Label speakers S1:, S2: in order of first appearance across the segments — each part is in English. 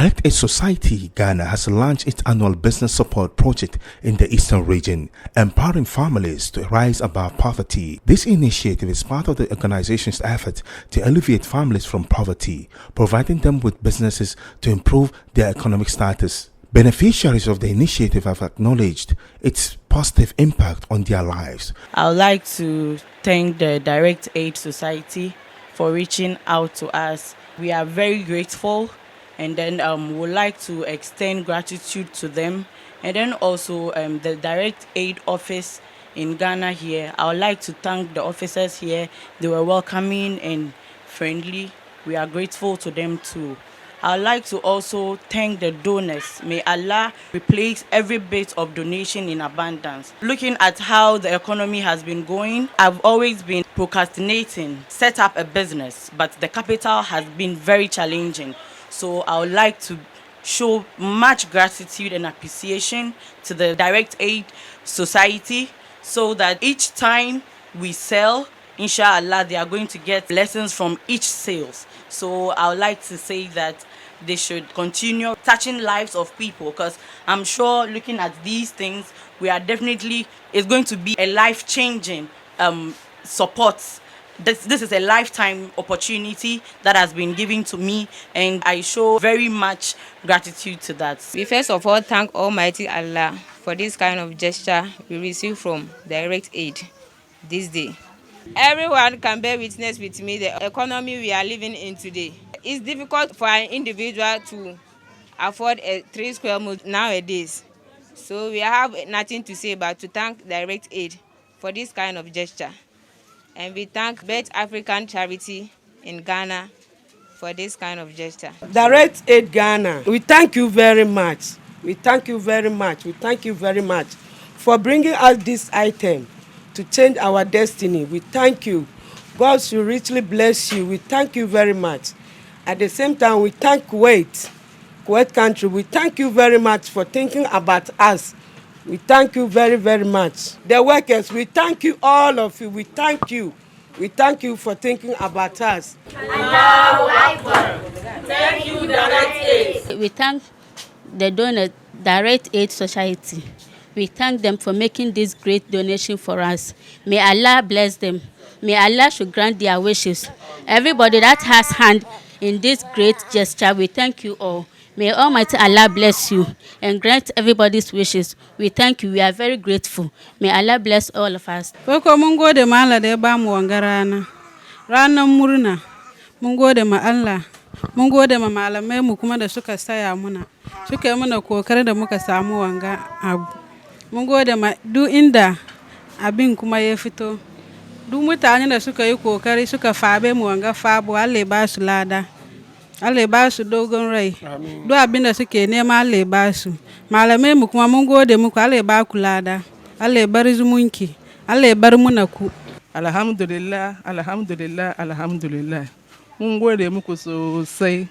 S1: Direct Aid Society Ghana has launched its annual business support project in the Eastern region, empowering families to rise above poverty. This initiative is part of the organization's effort to alleviate families from poverty, providing them with businesses to improve their economic status. Beneficiaries of the initiative have acknowledged its positive impact on their lives.
S2: I would like to thank the Direct Aid Society for reaching out to us. We are very grateful, and then would like to extend gratitude to them. And then also the Direct Aid Office in Ghana here, I would like to thank the officers here. They were welcoming and friendly. We are grateful to them too. I would like to also thank the donors. May Allah replace every bit of donation in abundance. Looking at how the economy has been going, I've always been procrastinating, set up a business, but the capital has been very challenging. So I would like to show much gratitude and appreciation to the Direct Aid Society so that each time we sell, inshallah, they are going to get lessons from each sales. So I would like to say that they should continue touching lives of people, because I'm sure looking at these things, we are definitely, it's going to be a life-changing support. This is a lifetime opportunity that has been given to me, and I show very much gratitude to that.
S3: We first of all thank Almighty Allah for this kind of gesture we receive from Direct Aid this day. Everyone can bear witness with me the economy we are living in today. It's difficult for an individual to afford a 3 square meter nowadays. So we have nothing to say but to thank Direct Aid for this kind of gesture. And we thank Best African Charity in Ghana for this kind of gesture.
S4: Direct Aid Ghana, we thank you very much. We thank you very much. We thank you very much for bringing us this item to change our destiny. We thank you. God should richly bless you. We thank you very much. At the same time, we thank Kuwait country. We thank you very much for thinking about us. We thank you very, very much. The workers, we thank you, all of you. We thank you. We thank you for thinking about us.
S5: Allahu Akbar. Thank you, Direct Aid.
S6: We thank the donor, Direct Aid Society. We thank them for making this great donation for us. May Allah bless them. May Allah should grant their wishes. Everybody that has hand in this great gesture, we thank you all. May Almighty Allah bless you and grant everybody's wishes. We thank you. We are very grateful. May Allah bless all of us.
S7: Farko mun gode ma Allah da ya bamu wanga rana. Ranar murna. Mun gode ma Allah. Mun gode ma malamai mu kuma da suka saya muna. Suka yi muna kokarin da muka samu wanga abu. Mun gode ma duk inda abin kuma ya fito. Duk mutane da suka yi kokari suka fabe mu wanga fabo, Allah ya ba su lada. Allah ya ba su dogon rai. Duk abin da suke nema Allah ya ba su. Malamai mu kuma mun gode muku, Allah ya ba ku lada. Allah ya bar zumunki. Allah ya bar muna ku.
S8: Alhamdulillah, alhamdulillah, alhamdulillah. Mun gode muku sosai.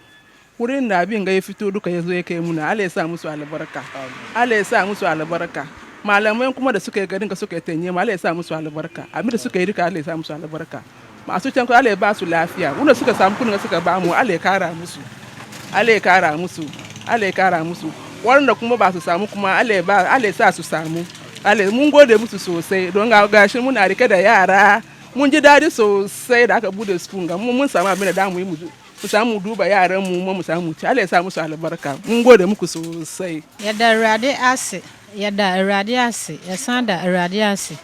S8: Wurin da abin ga ya fito duka ya zo ya kai muna. Allah ya sa musu albarka. Allah ya sa musu albarka. Malamai kuma da suka yi garin ka suka yi tanye ma Allah ya sa musu albarka. Abin da suka yi duka Allah ya sa musu albarka. Masu can ku Allah ya ba su lafiya. Wanda suka samu kudin suka ba mu Allah ya kara musu. Allah ya kara musu. Allah ya kara musu. Wanda kuma ba su samu kuma Allah ya sa su samu. Allah mun gode musu sosai don ga gashi muna rike da yara. Mun ji dadi sosai da aka bude school ga mun samu abin da damu yi mu samu duba yaran mu samu ci. Allah ya sa musu albarka. Mun gode muku sosai.
S9: Yadda rade ase. Yada Aradi ase, Yasanda Aradi ase.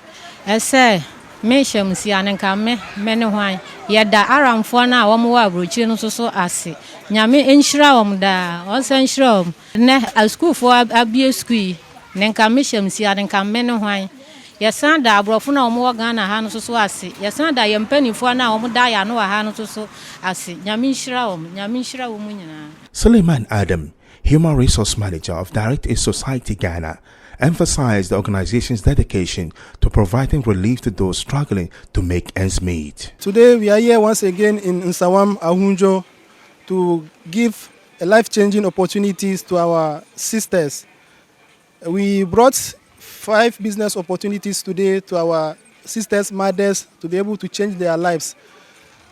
S9: Ese, me shamsi anenka me ne hwan. Yada aramfo na wo mo wa brochi no so ase. Nyame enhyira wo da, onse enhyira wo. Ne school for abie school. Nenka me shamsi anenka me ne hwan. Yasanda abrofo na wo mo Ghana ha no so ase. Yasanda yempanifo na wo mo da ya no ha no so ase. Nyame enhyira wo mu nyina.
S1: Suleiman Adam, Human Resource Manager of Direct Aid Society Ghana, emphasized the organization's dedication to providing relief to those struggling to make ends meet.
S10: Today we are here once again in Nsawam, Ahunjo, to give life-changing opportunities to our sisters. We brought 5 business opportunities today to our sisters, mothers, to be able to change their lives.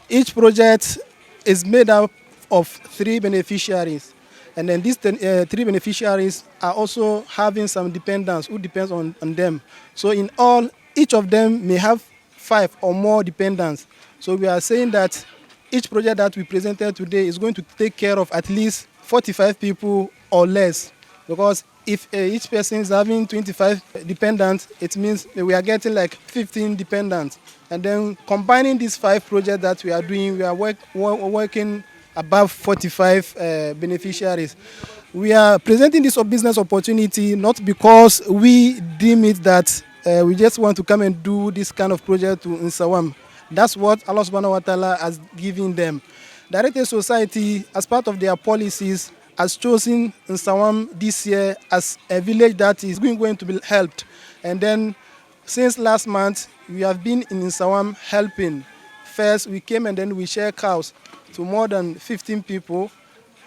S10: Each project is made up of 3 beneficiaries. And then these 3 beneficiaries are also having some dependents who depends on them. So in all, each of them may have 5 or more dependents. So we are saying that each project that we presented today is going to take care of at least 45 people or less. Because if each person is having 25 dependents, it means that we are getting like 15 dependents. And then combining these 5 projects that we are doing, we are working above 45 beneficiaries. We are presenting this business opportunity not because we deem it that we just want to come and do this kind of project in Sawam. That's what Allah subhanahu wa ta'ala has given them. Direct Aid Society, as part of their policies, has chosen Sawam this year as a village that is going to be helped. And then since last month, we have been in Sawam helping. First, we came and then we shared cows to more than 15 people.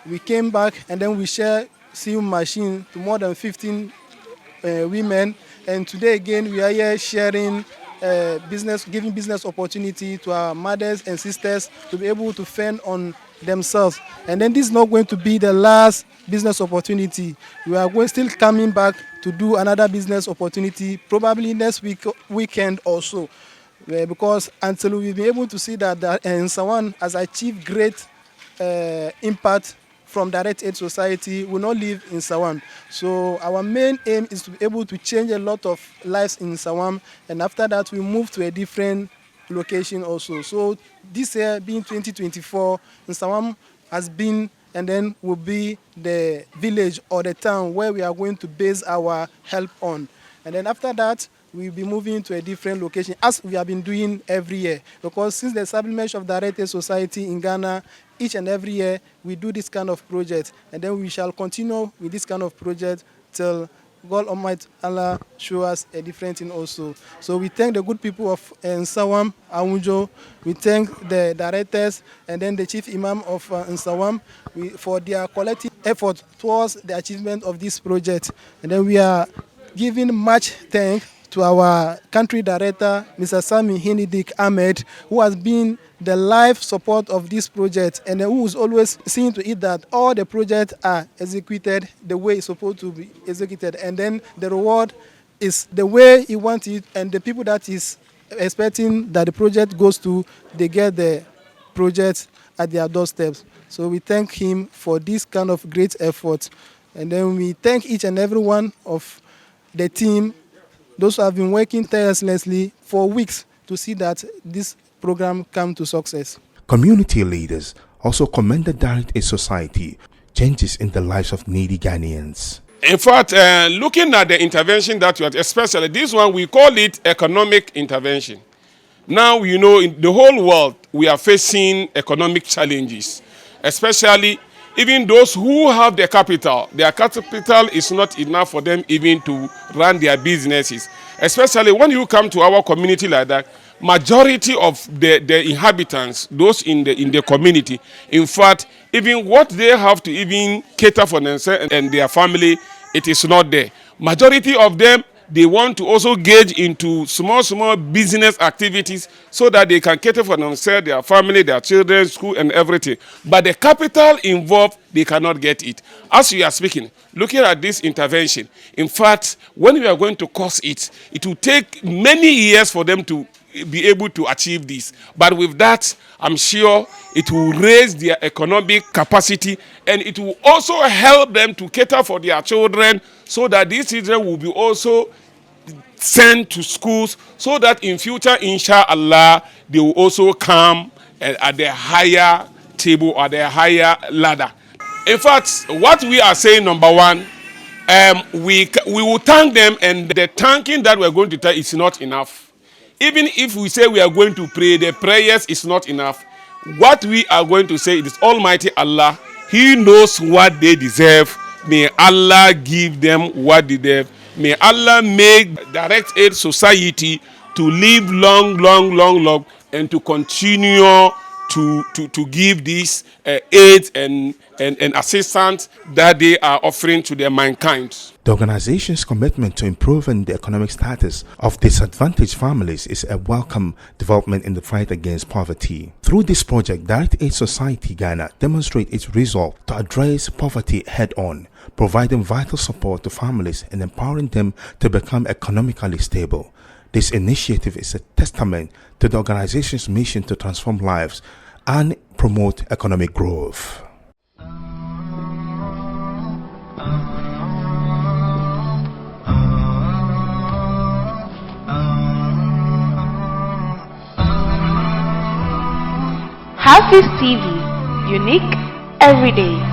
S10: We came back and then we shared sewing machine to more than 15 women. And today again, we are here sharing giving business opportunity to our mothers and sisters to be able to fend on themselves. And then this is not going to be the last business opportunity. We are still coming back to do another business opportunity, probably next weekend also. Because until we've been able to see that Sawan has achieved great impact from Direct Aid Society, will not live in Sawam. So our main aim is to be able to change a lot of lives in Sawam, and after that we move to a different location also. So this year, being 2024, Sawam has been and then will be the village or the town where we are going to base our help on. And then after that, we'll be moving to a different location, as we have been doing every year. Because since the establishment of Direct Aid Society in Ghana, each and every year we do this kind of project, and then we shall continue with this kind of project till God Almighty Allah show us a different thing also. So we thank the good people of Nsawam, Awunjo. We thank the directors and then the chief imam of Nsawam for their collective effort towards the achievement of this project. And then we are giving much thanks to our country director, Mr. Sami Hinidik Ahmed, who has been the life support of this project and who is always seeing to it that all the projects are executed the way it's supposed to be executed. And then the reward is the way he wants it, and the people that is expecting that the project goes to, they get the project at their doorsteps. So we thank him for this kind of great effort. And then we thank each and every one of the team, those who have been working tirelessly for weeks to see that this program come to success.
S1: Community leaders also commended Direct Aid Society changes in the lives of needy Ghanaians.
S11: In fact, looking at the intervention that you had, especially this one, we call it economic intervention. Now, you know, in the whole world, we are facing economic challenges, especially even those who have the capital. Their capital is not enough for them even to run their businesses. Especially when you come to our community like that, majority of the inhabitants, those in the community, in fact, even what they have to even cater for themselves and their family, it is not there. Majority of them, they want to also gauge into small business activities so that they can cater for themselves, their family, their children, school, and everything. But the capital involved, they cannot get it. As we are speaking, looking at this intervention, in fact, when we are going to course it, it will take many years for them to be able to achieve this. But with that, I'm sure it will raise their economic capacity, and it will also help them to cater for their children, so that these children will be also sent to schools, so that in future, inshallah, they will also come at the higher table or the higher ladder. In fact, what we are saying, number one, we will thank them, and the thanking that we're going to tell is not enough. Even if we say we are going to pray, the prayers is not enough. What we are going to say is Almighty Allah, He knows what they deserve. May Allah give them what they deserve. May Allah make Direct Aid Society to live long, and to continue to give these aid and assistance that they are offering to their mankind.
S1: The organization's commitment to improving the economic status of disadvantaged families is a welcome development in the fight against poverty. Through this project, Direct Aid Society Ghana demonstrates its resolve to address poverty head-on, providing vital support to families and empowering them to become economically stable. This initiative is a testament to the organization's mission to transform lives and promote economic growth.
S12: HAFIZ TV, unique every day.